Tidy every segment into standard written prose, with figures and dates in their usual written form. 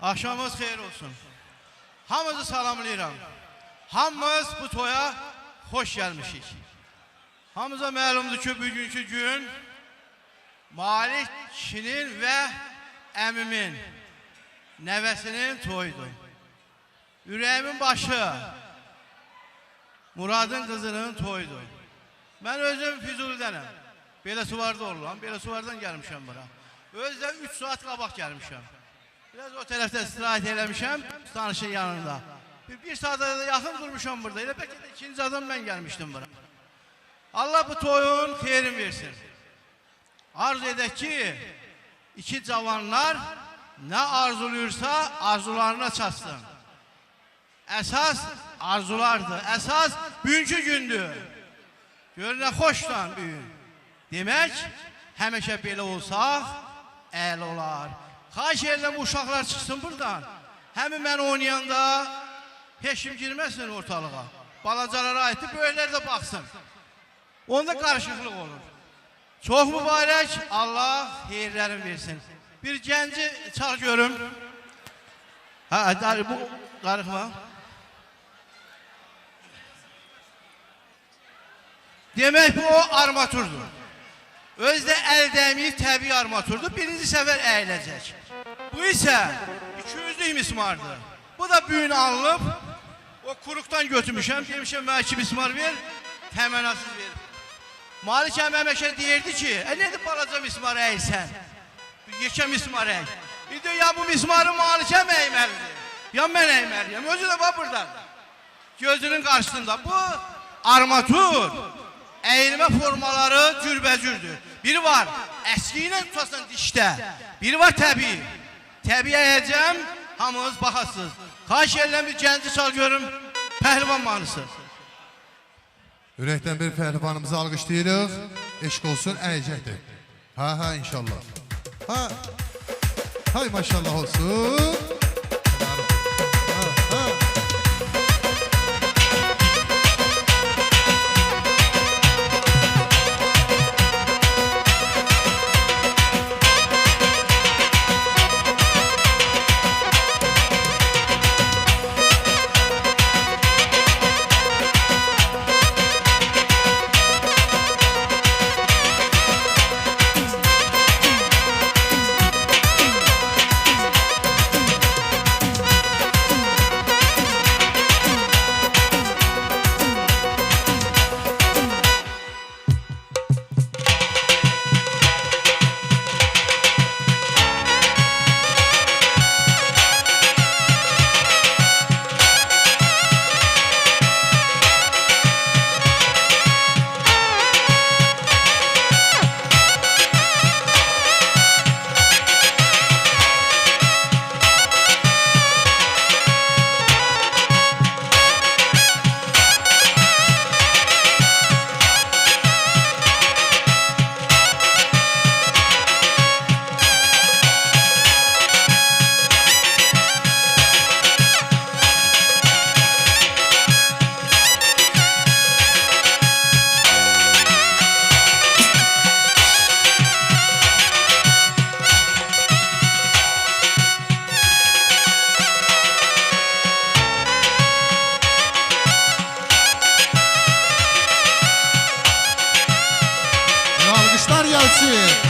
Axşamınız xeyir olsun. Hamınızı salamlayıram. Hamımız bu toya hoş gelmişik. Hamımıza məlumdur ki, bugünkü gün Malik kişinin ve əmimin, nəvəsinin toyudur. Ürəyimin başı, Muradın kızının toyudur. Ben özüm Füzuli'denim. Belesuvar'da oluram. Belesuvar'dan gelmişim bura. Özde 3 saat qabaq gelmişim. Biraz o tərəfdə istirahət eləmişəm, tanışın yanında. Bir saate yaxın durmuşam burada. Elə bəlkə də ikinci adam ben gelmiştim bura. Allah bu toyun xeyrin versin. Arzu edək ki, iki cavanlar ne arzuluyursa arzularına çatsın. Esas arzulardır. Esas bugünkü gündür. Görünə xoşdan bugün. Demək, həmişə belə olsaq, əl olar. Xahiş edirəm bu uşaqlar çıxsın buradan. Həmin mən oynayanda heç kim girməsin ortalığa. Balacalara aiddir, böyüklər də baxsın. Onda qarışıqlıq olur. Çox mübarək, Allah xeyirlərin versin. Bir gənci çal görüm. Bu qarıqma. Demək bu o armaturdur. Özdə əl dəyməyib təbii armaturdur. Birinci səfər əyiləcək. Bu isə 200'lük mismardır. Bu da büyün alınıb. O kuruqdan götürmüşəm. Demişəm mənə 2 mismar ver. Təmənasız ver. Malik əməməşə deyirdi ki, nədir balaca mismar əyilsən? Yekə mismar əy. İdi ya bu mismarı Malikə mə əyməlidir? Ya mən əyməliyəm. Özü də var buradan. Gözünün qarşısında. Bu armatur. Əyilmə formaları cürbəcürdür. Biri var, əski ilə tutasan dişdə. Biri var təbii. Təbii əyəcəm, hamınız baxasınız. Xahiş edirəm bir gənci çal görüm, pəhlivan manısı. Ürəkdən bir pəhlivanımızı alqışlayırıq. Eşq olsun, əyəcəkdir. Ha, inşallah. Hay maşallah olsun.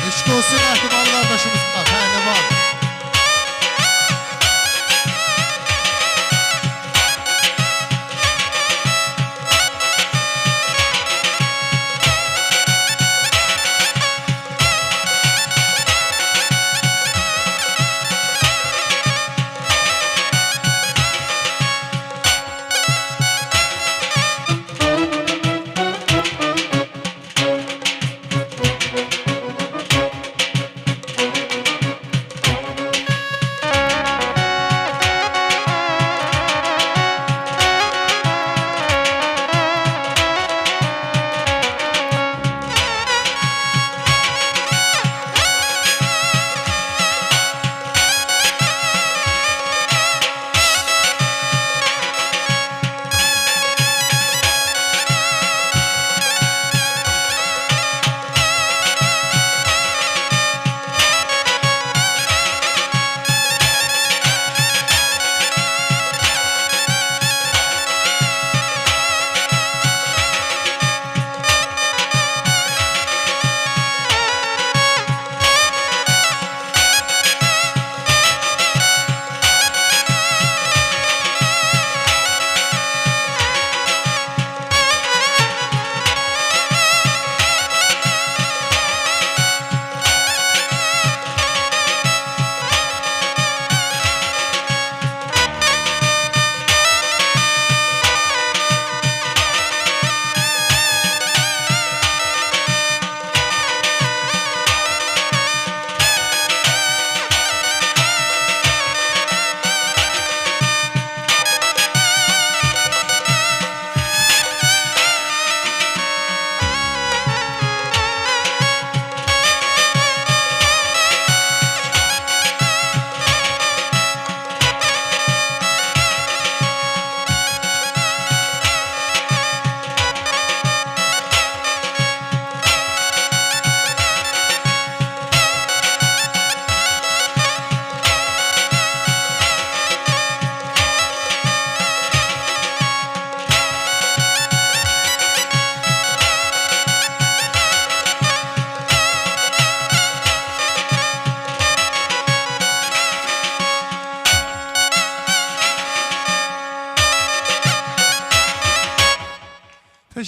Eşk olsun ehtimalı kardeşimiz. Pehlivan.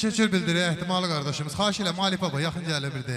Təşəkkür bildirir ehtimalı qardaşımız. Xahiş edirəm Alif baba yaxın gələ bir də.